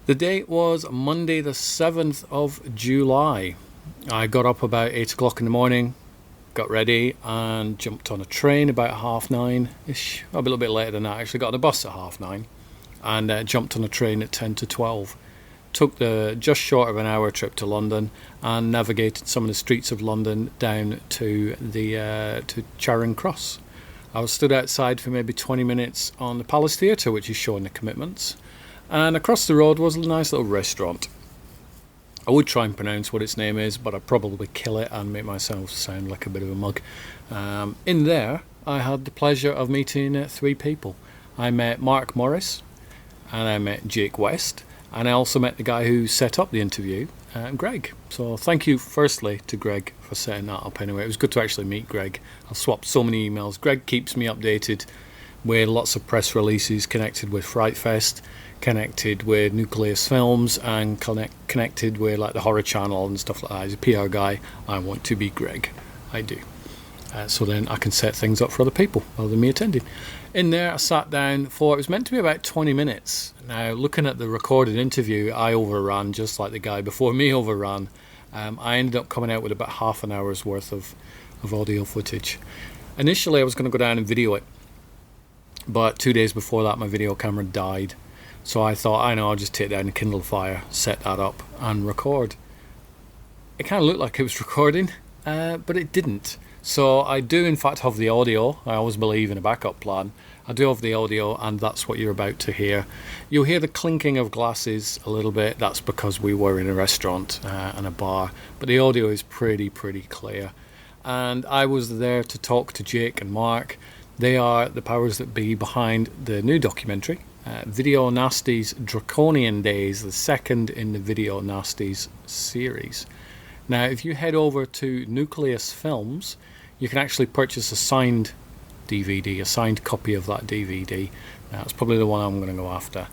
The date was Monday the 7th of July. I got up about 8 o'clock in the morning, got ready and jumped on a train about 9:30ish. A little bit later than that, actually got on a bus at 9:30 and jumped on a train at 10 to 12. Took the just short of an hour trip to London and navigated some of the streets of London down to to Charing Cross. I was stood outside for maybe 20 minutes on the Palace Theatre, which is showing the commitments, and across the road was a nice little restaurant. I would try and pronounce what its name is, but I'd probably kill it and make myself sound like a bit of a mug. In there, I had the pleasure of meeting three people. I met Mark Morris, and I met Jake West, and I also met the guy who set up the interview, Greg. So thank you firstly to Greg for setting that up anyway. It was good to actually meet Greg. I've swapped so many emails. Greg keeps me updated with lots of press releases connected with Fright Fest, connected with Nucleus Films, and connected with like the Horror Channel and stuff like that. He's a PR guy. I want to be Greg. I do. So then I can set things up for other people rather than me attending. In there, I sat down for, it was meant to be about 20 minutes. Now, looking at the recorded interview, I overran just like the guy before me overran. I ended up coming out with about half an hour's worth of audio footage. Initially, I was going to go down and video it, but 2 days before that, my video camera died. So I thought, I'll just take down the Kindle Fire, set that up, and record. It kind of looked like it was recording, but it didn't. So I do in fact have the audio. I always believe in a backup plan. I do have the audio, and that's what you're about to hear. You'll hear the clinking of glasses a little bit. That's because we were in a restaurant and a bar, but the audio is pretty clear. And I was there to talk to Jake and Marc. They are the powers that be behind the new documentary, Video Nasty's Draconian Days, the second in the Video Nasties series. Now, if you head over to Nucleus Films, you can actually purchase a signed DVD, a signed copy of that DVD. That's probably the one I'm going to go after.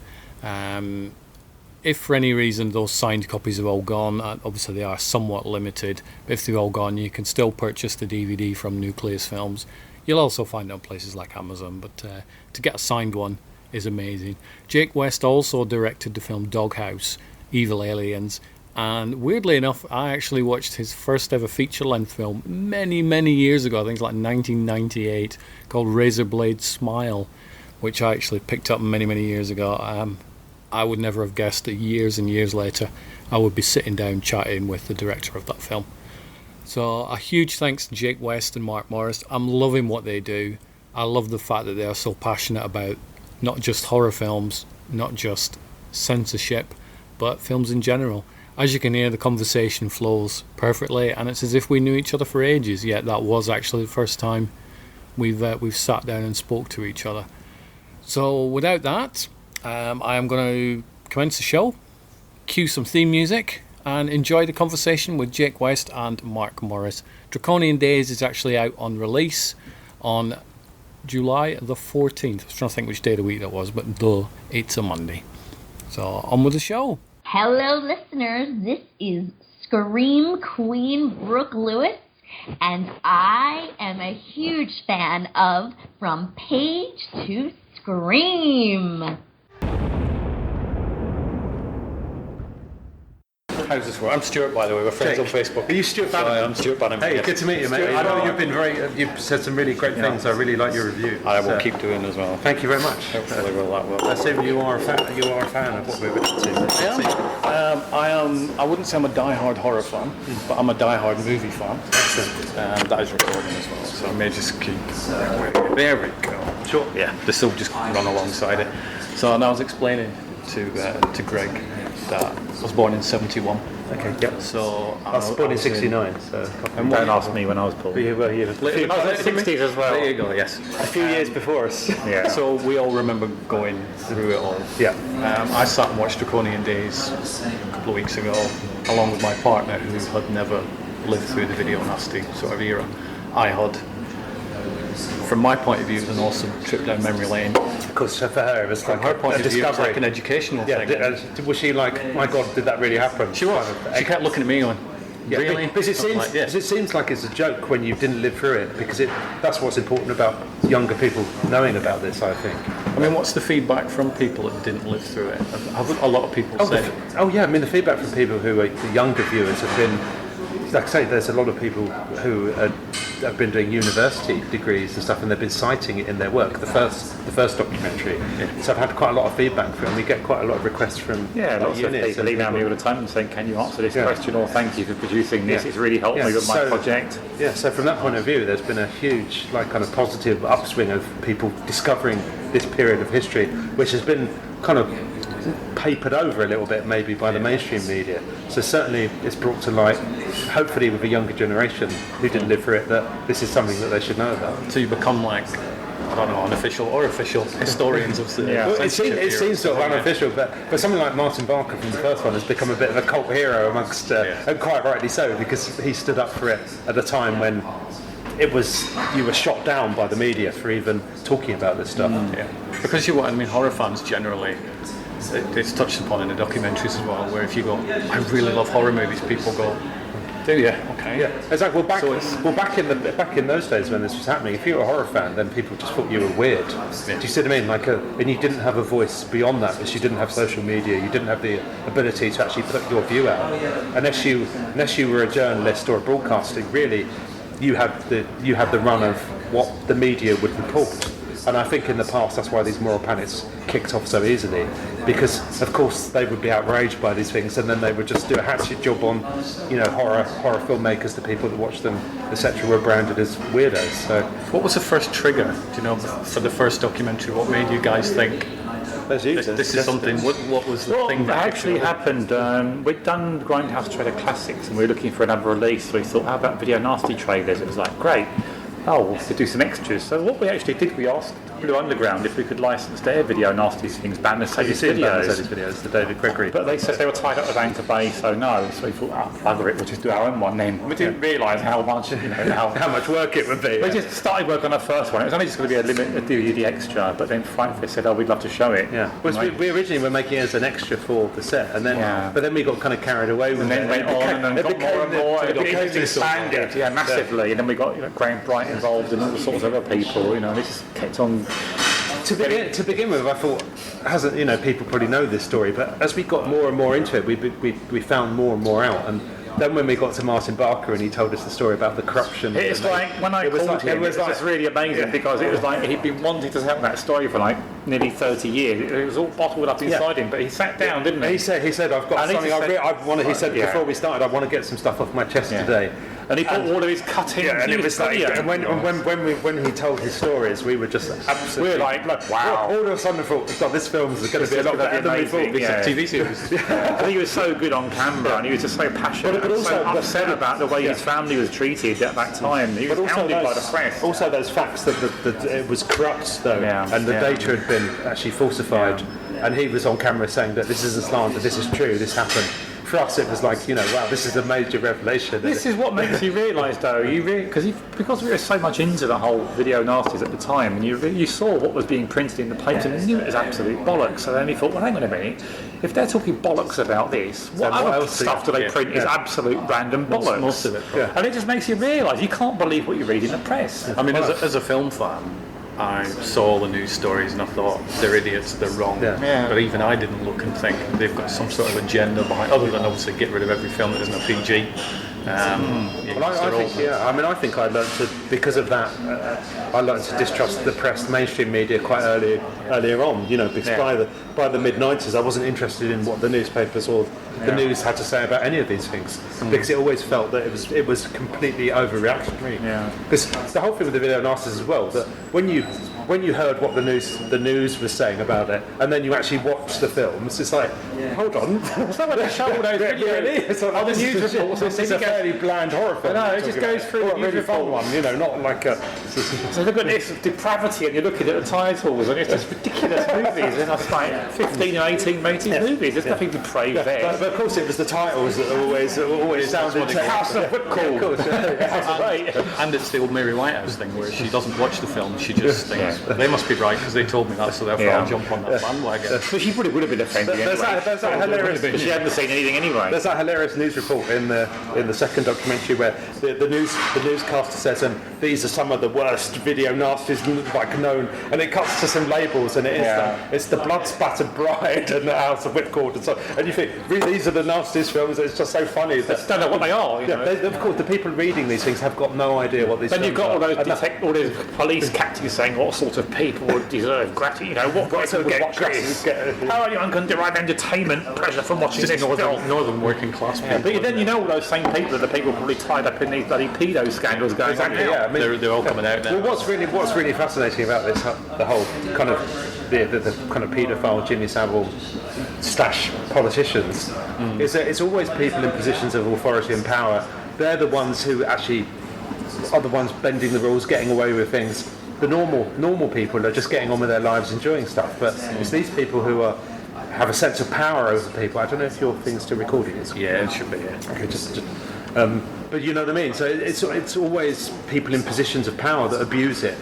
If for any reason those signed copies have all gone, obviously they are somewhat limited, but if they've all gone, you can still purchase the DVD from Nucleus Films. You'll also find it on places like Amazon, but to get a signed one is amazing. Jake West also directed the film Doghouse, Evil Aliens, and weirdly enough, I actually watched his first ever feature-length film many years ago. I think it's like 1998, called Razorblade Smile, which I actually picked up many years ago. I would never have guessed that years and years later I would be sitting down chatting with the director of that film. So a huge thanks to Jake West and Mark Morris. I'm loving what they do. I love the fact that they are so passionate about not just horror films, not just censorship, but films in general. As you can hear, the conversation flows perfectly, and it's as if we knew each other for ages, yet that was actually the first time we've sat down and spoke to each other. So without that, I am going to commence the show, cue some theme music, and enjoy the conversation with Jake West and Mark Morris. Draconian Days is actually out on release on July the 14th. I was trying to think which day of the week that was, but it's a Monday. So on with the show. Hello, listeners. This is Scream Queen Brooke Lewis, and I am a huge fan of From Page to Scream. How's this work? I'm Stuart, by the way. We're friends on Facebook. Are you Stuart Bannerman? I'm Stuart Bannerman. Hey, yes. good to meet you, mate. I know you've said some really great things. I really like your review. I will keep doing as well. Thank you very much. Hopefully that will. I assume you are a fan of what we're up to. I am. I wouldn't say I'm a die-hard horror fan, but I'm a die-hard movie fan. Excellent. That is recording as well, so I may just keep. There we go. Sure. Yeah, this will just run alongside it. So and I was explaining to Greg that I was born in 71. Okay, yep. So I was born in 69, so Don't ask me when I was born. I was in the 60s as well. There you go, yes. A few years before us. Yeah. So we all remember going through it all. Yeah. I sat and watched Draconian Days a couple of weeks ago, along with my partner who had never lived through the Video Nasty sort of era. I had. From my point of view, it was an awesome trip down memory lane. Of course, for her, it was From like her point a of view, it was discovery. like an educational thing. Was she like, my God, did that really happen? She was. She kept looking at me going, really? Because it seems like it's a joke when you didn't live through it, because that's what's important about younger people knowing about this, I think. I mean, what's the feedback from people that didn't live through it? Have a lot of people said... I mean, the feedback from people who are the younger viewers have been... Like I say, there's a lot of people who have been doing university degrees and stuff, and they've been citing it in their work. The first documentary. Yeah. So I've had quite a lot of feedback from it, and we get quite a lot of requests from lots of people email me all the time and saying, "Can you answer this question?" or "Thank you for producing this. It's really helped me with my project." Yeah. So from that point of view, there's been a huge, kind of positive upswing of people discovering this period of history, which has been kind of papered over a little bit maybe by the mainstream media. So certainly it's brought to light, hopefully with a younger generation who didn't live through it, that this is something that they should know about. So you become like, I don't know, unofficial or official historians of the... Well, it seems sort of unofficial, but something like Martin Barker from the first one has become a bit of a cult hero amongst, and quite rightly so, because he stood up for it at a time when you were shot down by the media for even talking about this stuff. Because horror fans generally, it's touched upon in the documentaries as well, where if you go, I really love horror movies, people go, do you? Okay. Yeah, exactly. Back in those days when this was happening, if you were a horror fan, then people just thought you were weird. Do you see what I mean? And you didn't have a voice beyond that, because you didn't have social media, you didn't have the ability to actually put your view out. Unless you were a journalist or a broadcaster, really, you had the run of what the media would report. And I think in the past that's why these moral panics kicked off so easily, because of course they would be outraged by these things, and then they would just do a hatchet job on, horror filmmakers. The people that watched them, etc., were branded as weirdos. So, what was the first trigger? Do you know, for the first documentary? What made you guys think this is something? What was the thing that actually happened? We'd done Grindhouse Trailer Classics, and we were looking for another release. So we thought, how about Video Nasty trailers? It was like, great. We could do some extras. So what we actually did, we asked Blue Underground if we could license their Video Nasty things, Mercedes videos, the David Gregory. But they said they were tied up with Anchor Bay, so no. So we thought, bugger it, we'll just do our own one then. We didn't realise how much, how much work it would be. We just started work on our first one. It was only just going to be a DVD extra, but then Frank said, we'd love to show it. Yeah. Well, we originally were making it as an extra for the set, and then but then we got kind of carried away with it. And then went on and got more and more. It expanded, massively. And then we got Graham Bright involved and all sorts of other people. This just kept on. To begin with, I thought, people probably know this story, but as we got more and more into it, we found more and more out. And then when we got to Martin Barker and he told us the story about the corruption, it's like when I called him, it was just really amazing because it was like he'd been wanting to tell that story for like nearly 30 years. It was all bottled up inside him, but he sat down, didn't he? He said, I've got something I want. He said before we started, I want to get some stuff off my chest today. And he put all of his cuttings. And it was like, and when he told his stories, we were just absolutely. We were like wow. All of a sudden, I thought, God, this film's going to be a lot better than we thought. TV series. I think he was so good on camera, and he was just so passionate, but also so upset about the way his family was treated at that time. He was hounded by the press. Also, those facts that it was corrupt, though, and the data had been actually falsified, and he was on camera saying that this isn't slander, this is true, this happened. For us, it was like, wow, this is a major revelation. This is what makes you realise, though, because we were so much into the whole Video Nasties at the time, and you saw what was being printed in the papers, and you knew it was absolute bollocks. So then you thought, well, hang on a minute, if they're talking bollocks about this, what other stuff do they print is absolute random bollocks? Most of it. And it just makes you realise you can't believe what you read in the press. I mean, as a film fan, I saw all the news stories and I thought, they're idiots, they're wrong. But even I didn't look and think they've got some sort of agenda behind, other than obviously get rid of every film that isn't a PG. I think I learned to, because of that, I learned to distrust the press, mainstream media quite earlier on. Because by the mid-90s, I wasn't interested in what the newspapers or the news had to say about any of these things, because it always felt that it was completely overreactionary. Because the whole thing with the Video Nasties as well, that when you heard what the news was saying about it, and then you actually watched the films, it's like, hold on, it's not what they show all those videos. It's like, the news reports. It's a fairly bland horror film. No, it just goes through the really fun one, not like a. So look at this depravity, and you're looking at the titles, and it's just ridiculous movies. And it's like 15 or 18 ratings movies. There's nothing depraved there. But of course, it was the titles that always sounded. House of Whipcool. And it's the old Mary Whitehouse thing, where she doesn't watch the film, she just thinks They must be right because they told me that, so therefore I'll jump on that bandwagon. But she probably would have been offended anyway. There's that hilarious. She hadn't seen anything anyway. There's that hilarious news report in the second documentary where the newscaster says, these are some of the worst video nasties like known, and it cuts to some labels, and it's the blood spattered bride and the House of Whipcord and so. And you think, really, these are the nastiest films. It's just so funny. They don't know what they are. Of course, the people reading these things have got no idea what these. Then you've got films all those police captains saying what sort of people would deserve gratitude. What right to get gratis? How anyone can derive entertainment pleasure from watching this film? Northern working class people. But then all those same people are the people probably tied up in these bloody pedo scandals going on now. Yeah, I mean, they're all coming out now. Well, what's really fascinating about this, the whole kind of the kind of paedophile Jimmy Savile stash politicians, is that it's always people in positions of authority and power. They're the ones who actually are the ones bending the rules, getting away with things. The normal people are just getting on with their lives, enjoying stuff. But it's these people who have a sense of power over people. I don't know if your thing's still recording. Yeah, it should be. Yeah. Okay, but you know what I mean. So it's always people in positions of power that abuse it,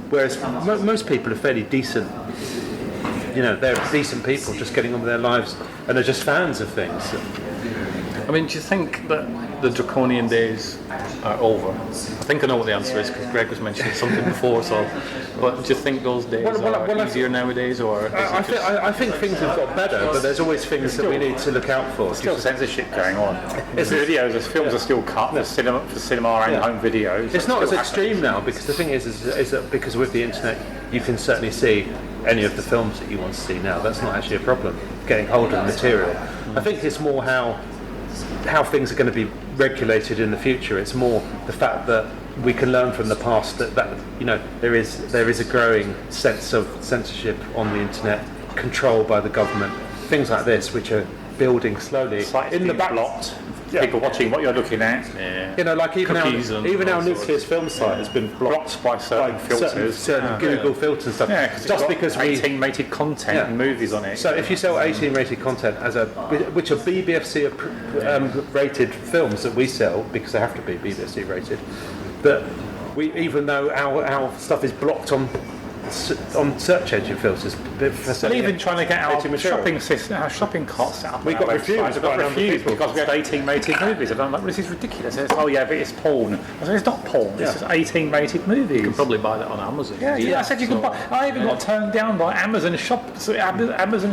whereas most people are fairly decent. They're decent people, just getting on with their lives, and are just fans of things. I mean, do you think that the Draconian Days are over? I think I know what the answer is because Greg was mentioning something before. But do you think those days are easier nowadays, or? I think things have got better, but there's always things that we need to look out for. There's still censorship going on. The films are still cut for cinema and home videos. It's not as extreme now because the thing is that because with the internet, you can certainly see any of the films that you want to see now. That's not actually a problem. Getting hold of the material. I think it's more how things are going to be regulated in the future. It's more the fact that we can learn from the past that there is a growing sense of censorship on the internet, control by the government, things like this, which are building slowly in the back. People watching what you're looking at. Yeah. Like even our Nucleus film site has been blocked by certain filters, certain Google filters and stuff. Yeah, just because 18 rated content and movies on it. So if you sell 18 rated content which are BBFC rated films that we sell because they have to be BBFC rated, but even though our stuff is blocked on search engine filters, and even trying to get our shopping carts set up. We got refused because we had 18 rated movies. And I'm like, well, this is ridiculous. It's, but it's porn. I said, it's not porn. It's just 18 rated movies. You can probably buy that on Amazon. Yeah. I said you can buy. I even got turned down by Amazon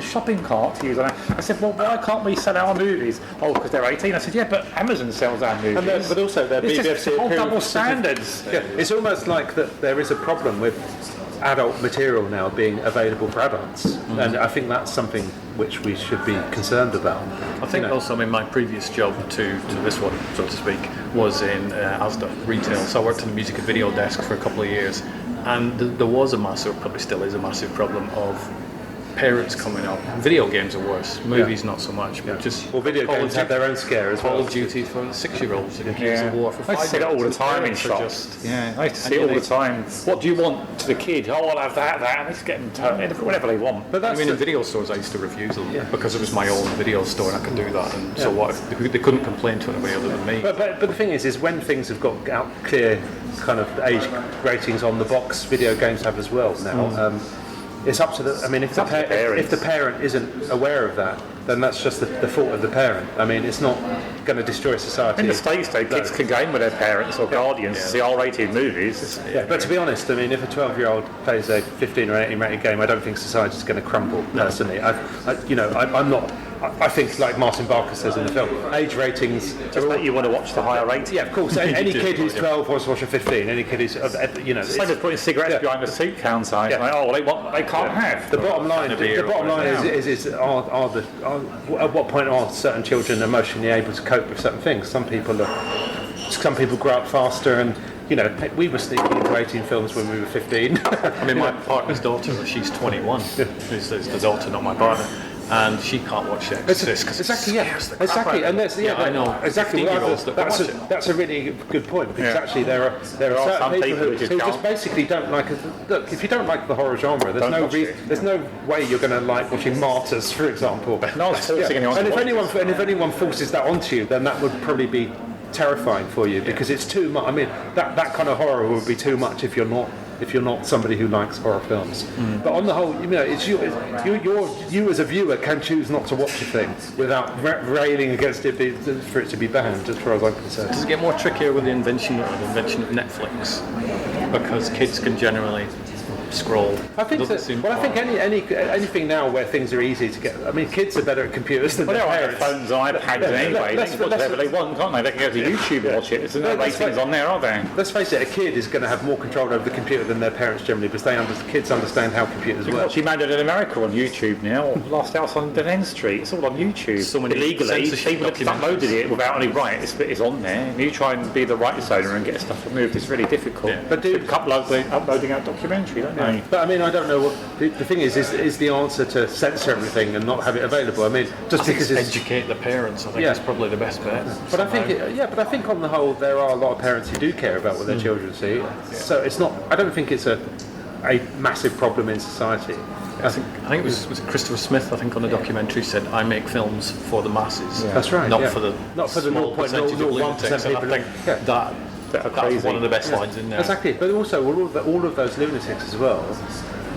shopping cart to use. I said, well, why can't we sell our movies? Oh, because they're 18. I said, yeah, but Amazon sells our movies. But also they're BBFC approved. Double standards. Yeah. It's almost like that there is a problem with adult material now being available for adults, and I think that's something which we should be concerned about. I think also, my previous job to this one, so to speak, was in Asda retail. So I worked in the music and video desk for a couple of years, and there was probably still is a massive problem of parents coming up. Video games are worse. Movies not so much. But video games have their own scare as well. Call of Duty for 6-year-olds and Gears of War for 5-year-olds. I see it all the time in shops. I see it all the time. What do you want to the kid? Oh, I'll have that, and they just get them turned whatever they want. But in video stores I used to refuse them because it was my own video store and I could do that. And so what if they couldn't complain to anybody other than me? But the thing is when things have got out clear kind of age ratings on the box, video games have as well now. It's up to if the parent isn't aware of that, then that's just the fault of the parent. It's not going to destroy society. In the States, kids can game with their parents or guardians to see R-rated movies. But to be honest, if a 12-year-old plays a 15 or 18 rated game, I don't think society's going to crumble. Personally, I'm not. I think, like Martin Barker says in the film, age ratings just that you want to watch the higher rating. Yeah, of course. Any kid who's 12 wants to watch a 15. Any kid who's it's like putting cigarettes behind the seat counter. They can't have. The bottom line is at what point are certain children emotionally able to cope with certain things? Some people grow up faster, and we were sneaking into 18 films when we were 15. My partner's daughter, she's 21. Who's the daughter, not my partner. And she can't watch The Exorcist because exactly, and I know exactly. That's a really good point because actually there are certain people who just basically don't like. Look, if you don't like the horror genre, there's no way you're going to like watching Martyrs, for example. No, and if anyone forces that onto you, then that would probably be terrifying for you because it's too much. That kind of horror would be too much if you're not if you're not somebody who likes horror films. But on the whole, it's you as a viewer can choose not to watch a thing without railing against it for it to be banned, as far as I'm concerned. Does it get more trickier with the invention of Netflix? Because kids can generally scroll. I think so. Well, I think anything now where things are easy to get. I mean, kids are better at computers than their parents. Phones, iPads, anyway. They can put whatever they want, can't they? They can go to YouTube and watch it. There's no ratings on there, are there? Let's face it, a kid is going to have more control over the computer than their parents generally, because kids understand how computers work. She made it in America on YouTube now. Last House on Dead End Street. It's all on YouTube. So many illegally, people have uploaded it without any rights, but it's on there. If you try and be the rights owner and get stuff removed, it's really difficult. Yeah. But uploading out documentary, don't they? But I mean, I don't know what the thing is the answer to censor everything and not have it available. I mean, just because it's educate the parents, I think that's probably the best bet. But I think on the whole there are a lot of parents who do care about what their children see. Yeah. So it's not. I don't think it's a massive problem in society. I think it was Christopher Smith. I think on the documentary said, "I make films for the masses." Yeah. That's right. Not for the 0.01% people. I think that's one of the best lines in there. Exactly. But also all of those lunatics as well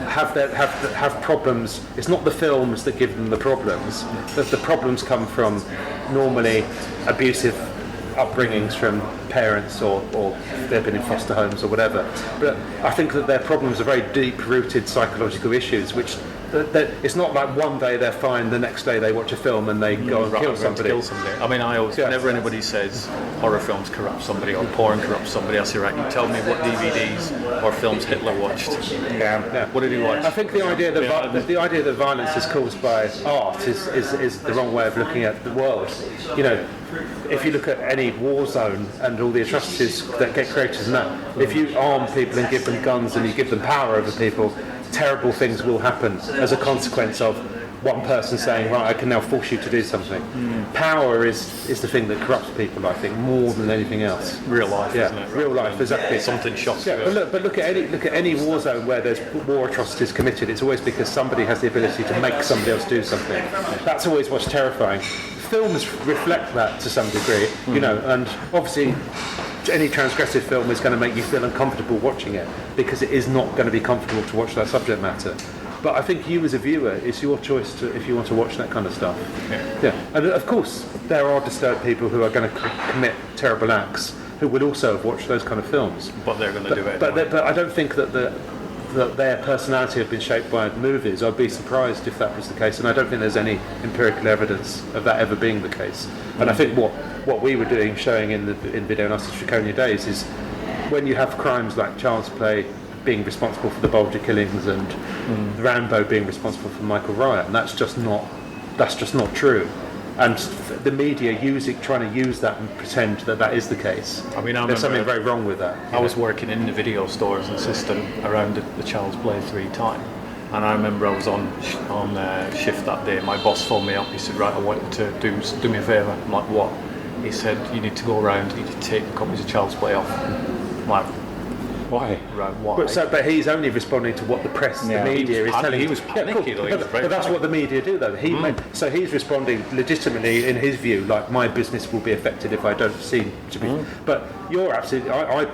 have problems. It's not the films that give them the problems. The problems come from normally abusive upbringings from parents or they've been in foster homes or whatever. But I think that their problems are very deep-rooted psychological issues, which it's not like one day they're fine, the next day they watch a film and they go and kill somebody. I mean, I always, whenever anybody says horror films corrupt somebody or porn corrupts somebody, I say, right, you tell me what DVDs or films Hitler watched. Yeah. What did he watch? I think the idea that violence is caused by art is the wrong way of looking at the world. If you look at any war zone and all the atrocities that get created in that, if you arm people and give them guns and you give them power over people, terrible things will happen as a consequence of one person saying, right, I can now force you to do something. Power is the thing that corrupts people, I think, more than anything else. Real life, isn't it? Real life, exactly. Something shocks you. But look at any war zone where there's war atrocities committed. It's always because somebody has the ability to make somebody else do something. That's always what's terrifying. Films reflect that to some degree, and obviously any transgressive film is going to make you feel uncomfortable watching it because it is not going to be comfortable to watch that subject matter. But I think you as a viewer, it's your choice if you want to watch that kind of stuff. Yeah. And of course, there are disturbed people who are going to commit terrible acts who would also have watched those kind of films. But they're going to do it. But I don't think that their personality have been shaped by movies. I'd be surprised if that was the case, and I don't think there's any empirical evidence of that ever being the case. And I think what we were doing, showing in Video Nasty's Draconian Days, is when you have crimes like child's play being responsible for the Bulger killings and Rambo being responsible for Michael Ryan, that's just not true. And the media trying to use that and pretend that is the case. I mean, there's something very wrong with that. I was working in the video store as an assistant around the Child's Play 3 time, and I remember I was on shift that day. My boss phoned me up. He said, "Right, I want you to do me a favour." I'm like, "What?" He said, "You need to go around. You need to take the copies of Child's Play off." I'm like, why? Right, why? But he's only responding to what the press, the media is telling him. He was panicky, though. But that's what the media do, though. So he's responding legitimately, in his view, like my business will be affected if I don't seem to be. But you're absolutely. I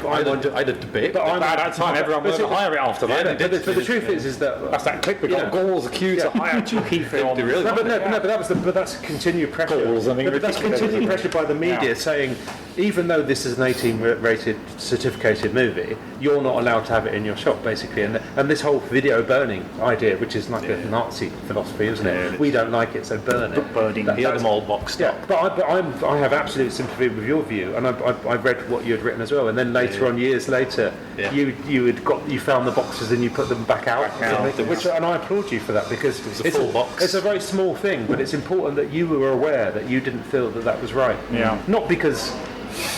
had a debate. But at that time, everyone was going to hire it after that. But the truth is that that's that clip. We got Gauls accused of hire Chucky film. But that's continued pressure. But that's continued pressure by the media saying, even though this is an 18-rated certificated movie, you're not allowed to have it in your shop, basically. And this whole video burning idea, which is like a Nazi philosophy, isn't it? We don't like it, so burn it. Burning. He had them all boxed up. But I have absolute sympathy with your view, and I read what you had written as well. And then later on, years later, you found the boxes and you put them back out. And I applaud you for that, because it's a full box. It's a very small thing, but it's important that you were aware that you didn't feel that was right. Yeah. Not because,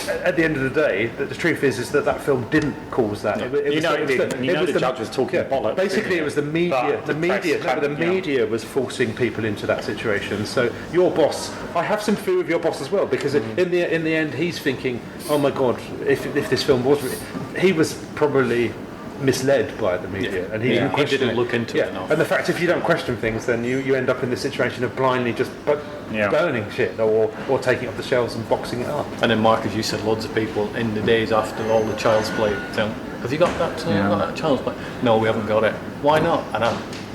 at the end of the day, the truth is that film didn't cause that. No. The judge was talking bollocks. Basically, it was the media. The media was forcing people into that situation. So your boss, I have sympathy with your boss as well, because in the end, he's thinking, oh my God, if this film was, he was probably misled by the media, and he didn't look into it enough. And the fact, if you don't question things, then you end up in the situation of blindly just burning shit or taking it off the shelves and boxing it up. And then, Mark, as you said, loads of people in the days after all the Child's Play have you got that child's play? No, we haven't got it. Why not? And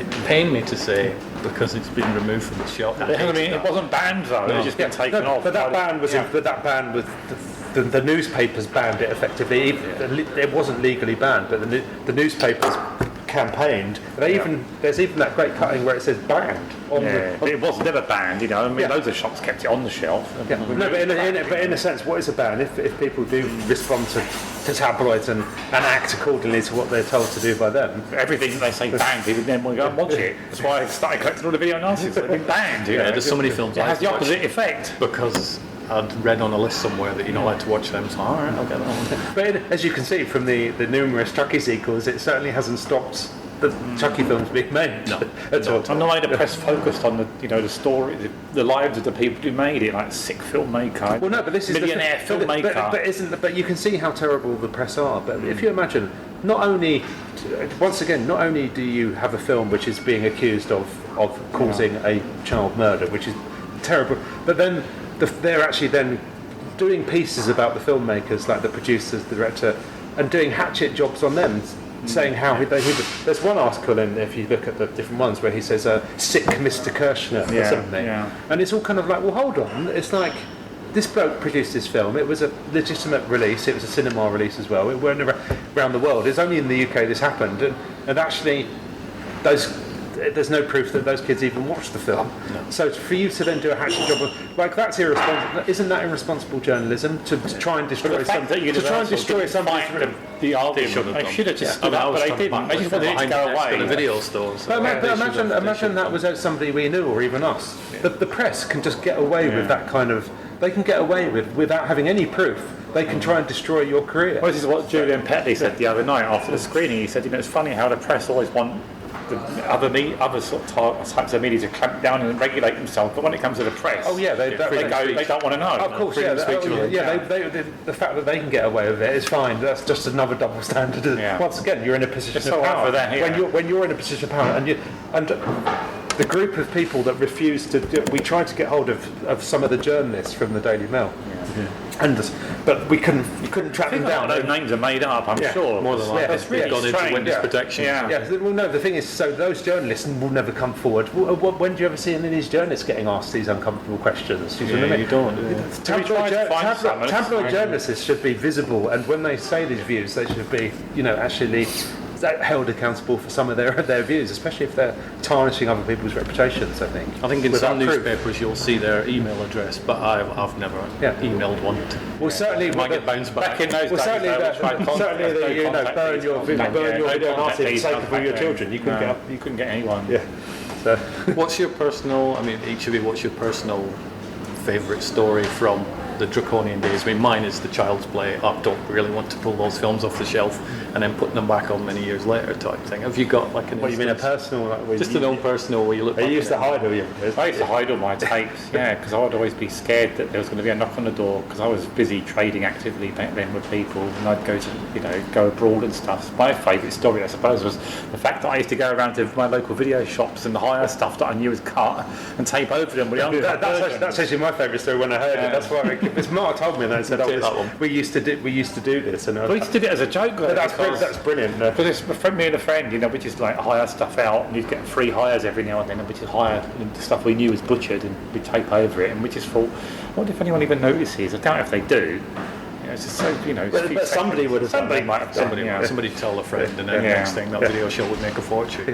it pained me to say, because it's been removed from the shop. I mean, it wasn't banned though. It's just been taken off. But that ban was. But that ban was. The newspapers banned it effectively. It wasn't legally banned, but the newspapers campaigned. There's even that great cutting where it says banned. It was never banned, I mean, loads of shops kept it on the shelf. But in a sense, what is a ban? If people do respond to tabloids and act accordingly to what they're told to do by them, everything that they say banned, people then want to go and watch it. That's why I started collecting all the video nasties. They've been banned. There's so many films. It has the opposite effect because I'd read on a list somewhere that you're not allowed to watch them. So all right, I'll get that one. But as you can see from the numerous Chucky sequels, it certainly hasn't stopped the Chucky films being made. No, at all. And the way the press focused on the story, the lives of the people who made it, like sick filmmaker, well, no, but this is millionaire filmmaker. But you can see how terrible the press are. But if you imagine, not only do you have a film which is being accused of causing a child murder, which is terrible, but then they're actually then doing pieces about the filmmakers, like the producers, the director, and doing hatchet jobs on them. Saying how there's one article in, if you look at the different ones, where he says sick Mr. Kirshner or something, and it's all kind of like, well, hold on, it's like this bloke produced this film, it was a legitimate release, it was a cinema release as well, it went around the world, it's only in the UK this happened, and actually there's no proof that those kids even watched the film. No. So for you to then do a hatchet job, like, that's irresponsible. Isn't that irresponsible journalism to try and destroy something? To try and destroy something. The argument. They should have just stood up, but they didn't. They just wanted it to go away. The video store. But imagine that was somebody we knew, or even us. The press can just get away with that kind of. They can get away without having any proof. They can try and destroy your career. Well, this is what Julian Petley said the other night after the screening. He said, it's funny how the press always want the other sort of types of media to clamp down and regulate themselves, but when it comes to the press, they don't want to know. Of course, the fact that they can get away with it is fine. That's just another double standard. Once again, you're in a position of power. When you're in a position of power, and the group of people that refuse to we tried to get hold of some of the journalists from the Daily Mail. But you couldn't track them down. Those names are made up, I'm sure. More than likely. It's really gone into witness protection. Well, no, the thing is, so those journalists will never come forward. When do you ever see any of these journalists getting asked these uncomfortable questions? Do you know what I mean? You don't. Tabloid journalists should be visible, and when they say these views, they should be, actually held accountable for some of their views, especially if they're tarnishing other people's reputations. I think in some newspapers you'll see their email address, but I've never emailed one. Well, certainly might get bounced back. Back in those days, burn your video nasty for the sake of your children. You couldn't get anyone. Yeah. So, what's your personal? I mean, each of you, what's your personal favourite story from the Draconian Days? I mean, mine is The Child's Play. I don't really want to pull those films off the shelf and then putting them back on many years later type thing. Have you got like an? What, you mean a personal? Just an own personal where you look. I used to hide all your. I used to hide all my tapes, because I would always be scared that there was going to be a knock on the door, because I was busy trading actively back then with people, and I'd go to go abroad and stuff. My favourite story, I suppose, was the fact that I used to go around to my local video shops and hire stuff that I knew was cut and tape over them with that's actually my favourite story when I heard it. That's why because Mark told me that. Said, we used to do this, and we used to do it as a joke. That's brilliant. Because it's for me and a friend, we just like hire stuff out, and you'd get free hires every now and then, and we just hire the stuff we knew was butchered, and we'd tape over it, and we just thought, what if anyone even notices? I doubt if they do. It's just so, But somebody would have. Somebody might have done. Somebody tell a friend, and then next thing that video show would make a fortune.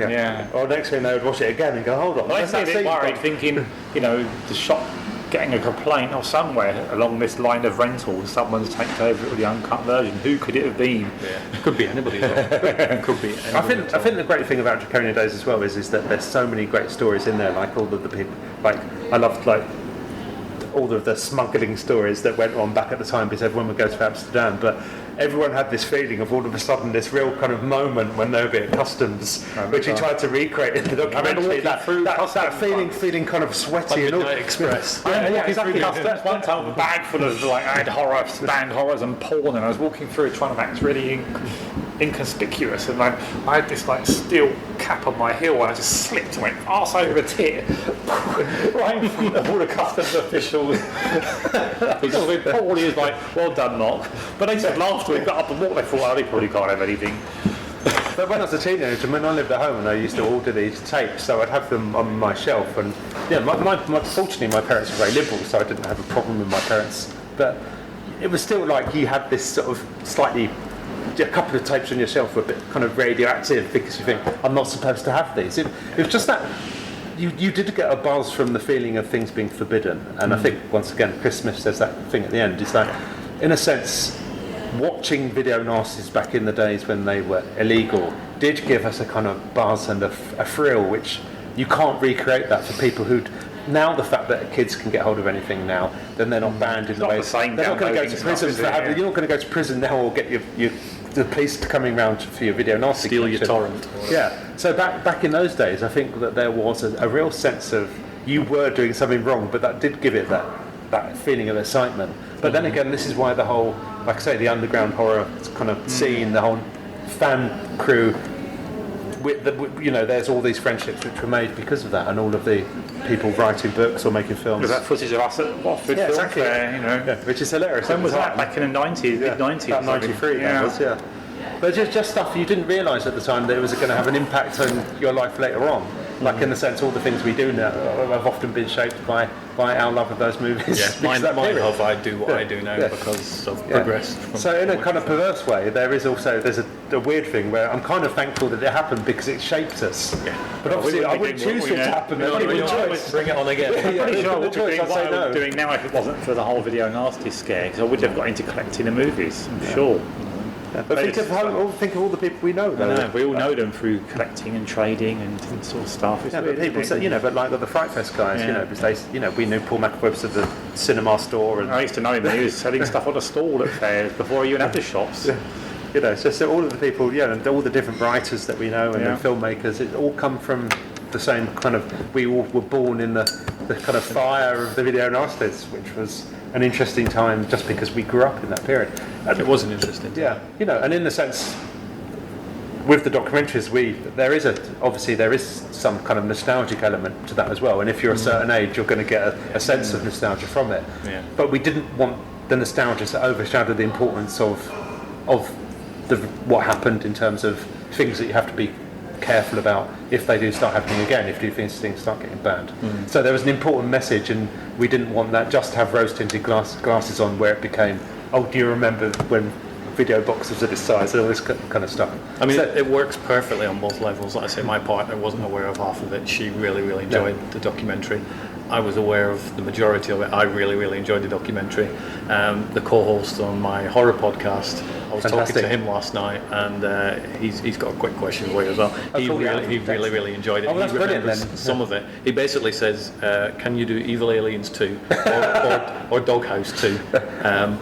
Or next thing they would watch it again and go, hold on. I was a bit worried, thinking, the shop getting a complaint or somewhere along this line of rentals, someone's taken over it with the uncut version. Who could it have been? It could be anybody. Could be. I think the great thing about Draconian Days as well is that there's so many great stories in there. Like all of the people, I loved all of the smuggling stories that went on back at the time, because everyone would go to Amsterdam, but everyone had this feeling of all of a sudden this real kind of moment when they would be at customs, which he tried to really in the documentary. That feeling kind of sweaty and all. Express. Exactly. One time, a bag full of band horrors and porn, and I was walking through it trying to act really inconspicuous, and I had this like steel cap on my heel, and I just slipped and went arse over a tit right in front of all the customs officials. Paul was like, "Well done, Mark," but they said after we got up and walked, they thought, "Oh, they probably can't have anything." But when I was a teenager, when I lived at home and I used to order these tapes, so I'd have them on my shelf, and fortunately my parents were very liberal, so I didn't have a problem with my parents. But it was still like you had this sort of slightly, a couple of tapes on your shelf were a bit kind of radioactive because you think, I'm not supposed to have these. It was just that you did get a buzz from the feeling of things being forbidden, and I think once again Chris Smith says that thing at the end, is that in a sense watching video nasties back in the days when they were illegal did give us a kind of buzz and a thrill, which you can't recreate that for people who'd now the fact that kids can get hold of anything now, then they're not banned in the way they're not going to go to prison for having, you're not going to go to prison now or get the police coming round for your video nasty steal your torrent. Yeah, so back in those days I think that there was a real sense of you were doing something wrong, but that did give it that feeling of excitement. But then again, this is why the whole, like I say, the underground horror kind of scene, the whole fan crew, there's all these friendships which were made because of that, and all of the people writing books or making films. There's that footage of us at Watford Film exactly. Fair, Yeah, which is hilarious. When was that? Back in the 90s, mid-90s? About 93, that was, yeah. But just stuff you didn't realise at the time that it was going to have an impact on your life later on. Like in the sense, all the things we do now have often been shaped by our love of those movies. Yeah, mine of I do what I do now because I've progressed. So in a kind of perverse way, there's a weird thing where I'm kind of thankful that it happened because it shaped us. Yeah. But obviously I wouldn't choose for it to happen. Bring it on again. I'm pretty sure I would be doing what I was doing now if it wasn't for the whole video nasty scare, because I would have got into collecting the movies, I'm sure. But think of all the people we know, though. I know, we all know them through collecting and trading and sort of stuff. But people say, but like the Fright Fest guys, because they, we knew Paul McAvoy at the cinema store, and I used to know him when he was selling stuff on a stall at fairs before you even had the shops. So all of the people, and all the different writers that we know and the filmmakers, it all come from the same kind of. We all were born in the kind of fire of the video nasties, which was an interesting time just because we grew up in that period. And it was an interesting time. Yeah, and in the sense with the documentaries, there is some kind of nostalgic element to that as well. And if you're a certain age, you're going to get a sense of nostalgia from it. Yeah. But we didn't want the nostalgia to overshadow the importance of what happened in terms of things that you have to be careful about if they do start happening again, if these things start getting banned. So there was an important message, and we didn't want that just to have rose-tinted glasses on where it became, do you remember when video boxes are this size and all this kind of stuff. I mean, it works perfectly on both levels. Like I say, my partner wasn't aware of half of it. She really, really enjoyed the documentary. I was aware of the majority of it. I really, really enjoyed the documentary. The co-host on my horror podcast, I was talking to him last night, and he's got a quick question for you as well. He really, really enjoyed it. Oh, that's brilliant then. Some of it. He basically says, can you do Evil Aliens 2 or Doghouse 2?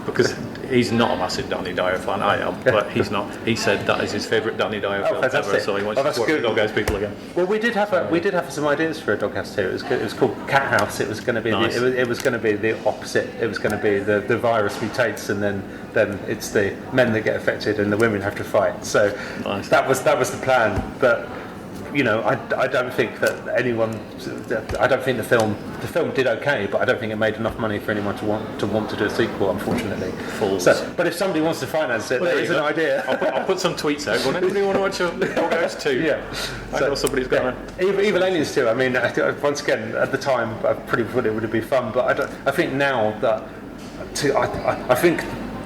Because he's not a massive Danny Dyer fan. I am, but he's not. He said that is his favourite Danny Dyer film ever, so he wants to work with Doghouse people again. Well, we did have some ideas for a Doghouse 2. It was called Cat House. It was going to be it was going to be the opposite. It was going to be the virus mutates, and then it's the men that get affected and the women have to fight. So that was the plan. But I don't think that anyone. I don't think the film did okay, but I don't think it made enough money for anyone to want to do a sequel. Unfortunately. But if somebody wants to finance it, there is an idea. I'll put some tweets out. Will anybody want to watch Doghouse 2? Yeah. I know somebody's got Evil Aliens 2. I mean, once again, at the time, I pretty thought it would be fun, but I think now that I think.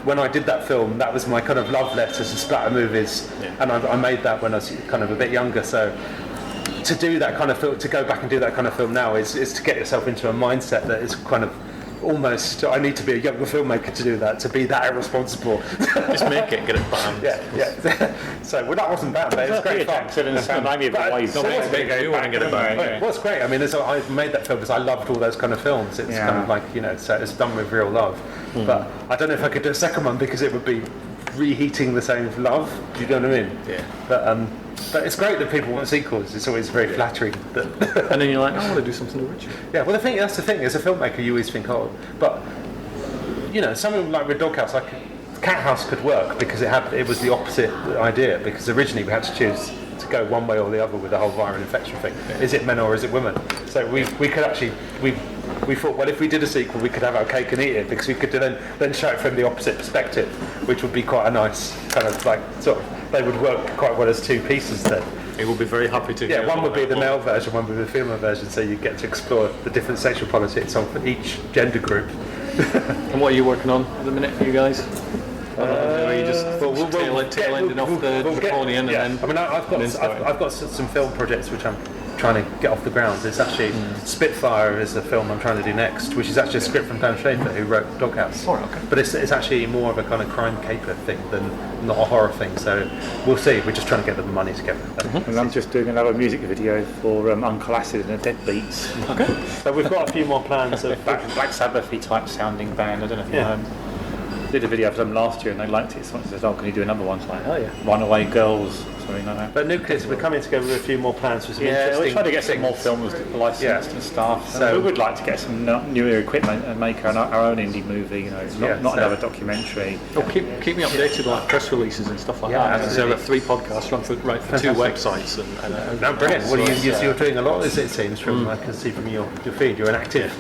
When I did that film, that was my kind of love letter to splatter movies, and I made that when I was kind of a bit younger. So to do that kind of film, to go back and do that kind of film now is to get yourself into a mindset that is kind of almost. I need to be a younger filmmaker to do that, to be that irresponsible. Just make it, get it banned. Yeah. So that wasn't bad, but it was great fun. What's great? I mean, I made that film because I loved all those kind of films. It's kind of like so it's done with real love. But I don't know if I could do a second one because it would be reheating the same love. Do you know what I mean? Yeah. But it's great that people want sequels. It's always very flattering. And then you're like, I want to do something original. Yeah. Well, that's the thing. As a filmmaker, you always think, but someone like with Doghouse, Cat House could work because it was the opposite idea, because originally we had to choose to go one way or the other with the whole viral infection thing. Is it men or is it women? So we could actually we thought, well, if we did a sequel, we could have our cake and eat it, because we could then show it from the opposite perspective, which would be quite a nice kind of like sort of, they would work quite well as two pieces then. It would be very happy to. Yeah, one would be the male version, one would be the female version, so you get to explore the different sexual politics of each gender group. And what are you working on at the minute, you guys? Are you just tail ending off the Draconian, and then? I mean, I've got some film projects which I'm trying to get off the ground. It's actually Spitfire is a film I'm trying to do next, which is actually a script from Dan Schaefer, who wrote Doghouse. Oh, okay. But it's actually more of a kind of crime caper thing than not a horror thing. So we'll see. We're just trying to get the money together. And I'm just doing another music video for Uncle Acid and the Deadbeats. Okay. So we've got a few more plans of Black Sabbath-y type sounding band. I don't know if you know them. Did a video for them last year and they liked it. Someone says, "Oh, can you do another one?" It's like, "Oh yeah, Runaway Girls," something like that. But Nucleus, we're coming together with a few more plans for some Yeah, we're trying to get some things. more films licensed and stuff. So we would like to get some newer equipment and make our own indie movie. You know, not another documentary. Oh, keep me updated, like press releases and stuff like that. Because there are 3 podcasts run for 2 websites and no, brilliant. Well, you're doing a lot, as it seems, from I can see from your feed. You're an active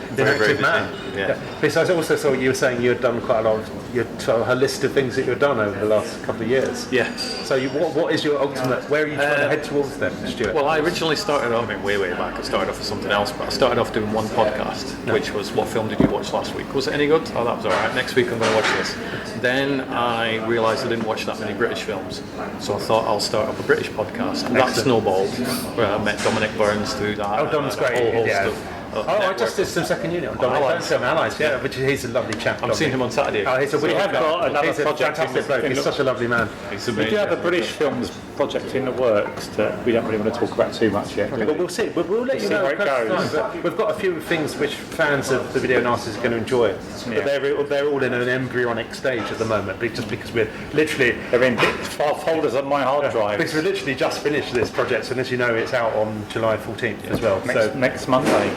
man. Yeah. Besides, I also saw you were saying you had done quite a lot of a list of things that you've done over the last couple of years. Yeah. So what is your ultimate? Where are you trying to head towards then, Stuart? Well, I originally started off, way back, I started off with something else, but I started off doing one podcast, which was, what film did you watch last week? Was it any good? Oh, that was alright. Next week I'm going to watch this. Then I realised I didn't watch that many British films, so I thought I'll start up a British podcast. And that snowballed, where I met Dominic Burns through that. Oh, Dom's great. Whole host of I just did some second unit on Dominic Burns film, Allies. Yeah, which he's a lovely chap. I'm seeing him on Saturday. Oh, We have got another he's a project fantastic bloke. He's such a lovely man. We do have a British films project in the works that we don't really want to talk about too much yet. But we'll see. We'll let you know how it goes. But we've got a few things which fans of the Video Nasties are going to enjoy. But they're all in an embryonic stage at the moment, just because we're literally... They're in folders on my hard drive. Because we literally just finished this project, and as you know, it's out on July 14th as well. Next Monday.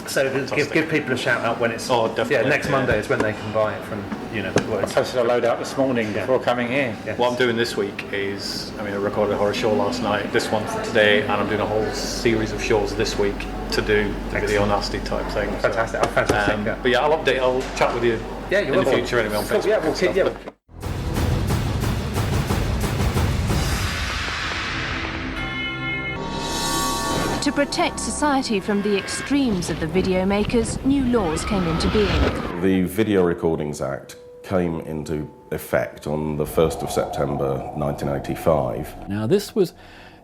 So give people a shout out when it's... Oh, definitely. Yeah, next Monday is when they can buy it from, I posted a load out this morning before coming here. Yeah. What I'm doing this week is, I recorded a horror show last night, this one for today, and I'm doing a whole series of shows this week to do the Video Nasty type thing. Fantastic. Fantastic. But yeah, I'll chat with you in the future anyway on Facebook. Yeah, we'll keep... Yeah. To protect society from the extremes of the video makers, new laws came into being. The Video Recordings Act came into effect on the 1st of September 1985. Now, this was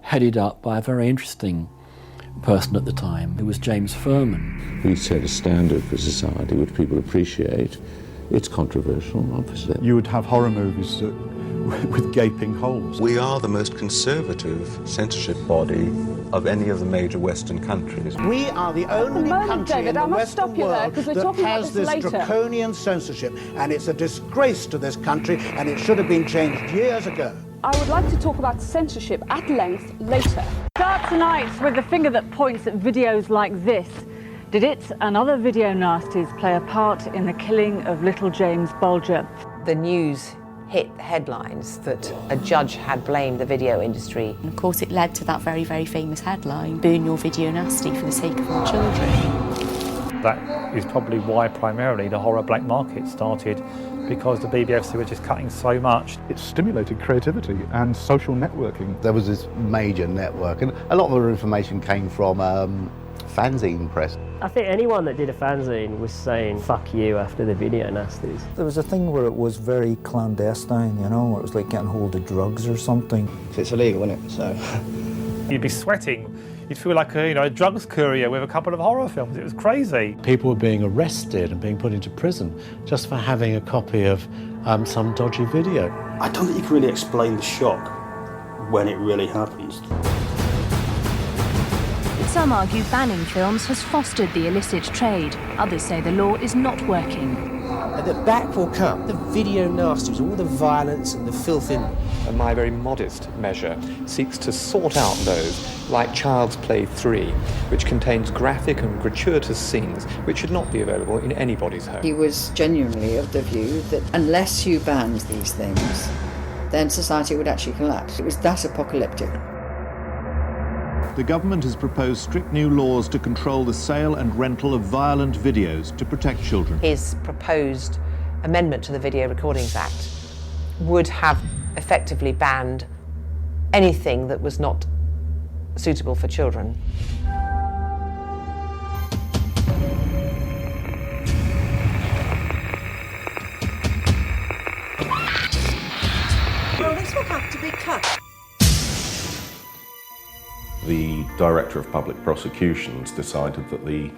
headed up by a very interesting person at the time. It was James Furman. We set a standard for society which people appreciate. It's controversial, obviously. You would have horror movies with gaping holes. We are the most conservative censorship body of any of the major Western countries. We are the only country in the Western world that has this draconian censorship, and it's a disgrace to this country, and it should have been changed years ago. I would like to talk about censorship at length later. Start tonight with the finger that points at videos like this. Did it and other video nasties play a part in the killing of little James Bulger? The news hit the headlines that a judge had blamed the video industry. And of course it led to that very, very famous headline, "Burn your video nasty for the sake of our children." That is probably why primarily the horror black market started, because the BBFC were just cutting so much. It stimulated creativity and social networking. There was this major network, and a lot of our information came from fanzine press. I think anyone that did a fanzine was saying "fuck you" after the video nasties. There was a thing where it was very clandestine, where it was like getting hold of drugs or something. It's illegal, isn't it? So you'd be sweating. You'd feel like a drugs courier with a couple of horror films. It was crazy. People were being arrested and being put into prison just for having a copy of some dodgy video. I don't think you can really explain the shock when it really happens. Some argue banning films has fostered the illicit trade. Others say the law is not working. And that back will come the video nasties, all the violence and the filth in them. And my very modest measure seeks to sort out those, like Child's Play 3, which contains graphic and gratuitous scenes which should not be available in anybody's home. He was genuinely of the view that unless you banned these things, then society would actually collapse. It was that apocalyptic. The government has proposed strict new laws to control the sale and rental of violent videos to protect children. His proposed amendment to the Video Recordings Act would have effectively banned anything that was not suitable for children. Well, this will have to be cut. The Director of Public Prosecutions decided that the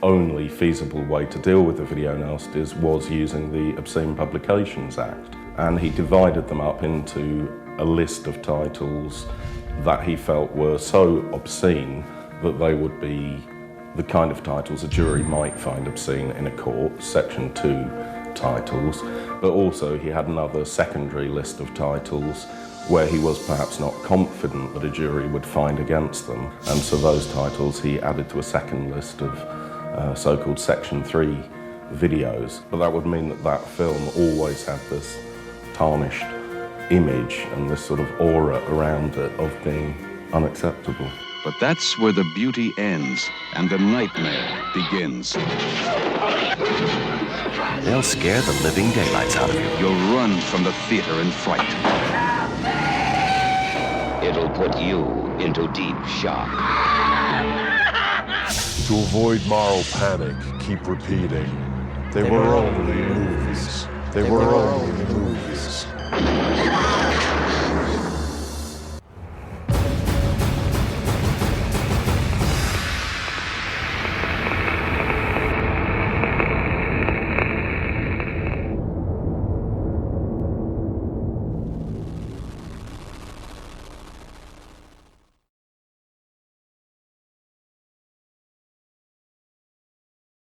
only feasible way to deal with the video nasties was using the Obscene Publications Act. And he divided them up into a list of titles that he felt were so obscene that they would be the kind of titles a jury might find obscene in a court, Section 2 titles, but also he had another secondary list of titles where he was perhaps not confident that a jury would find against them, and so those titles he added to a second list of so-called Section 3 videos. But that would mean that that film always had this tarnished image and this sort of aura around it of being unacceptable. But that's where the beauty ends and the nightmare begins. They'll scare the living daylights out of you. You'll run from the theater in fright. It'll put you into deep shock. To avoid moral panic, keep repeating. They were only movies. They were only movies.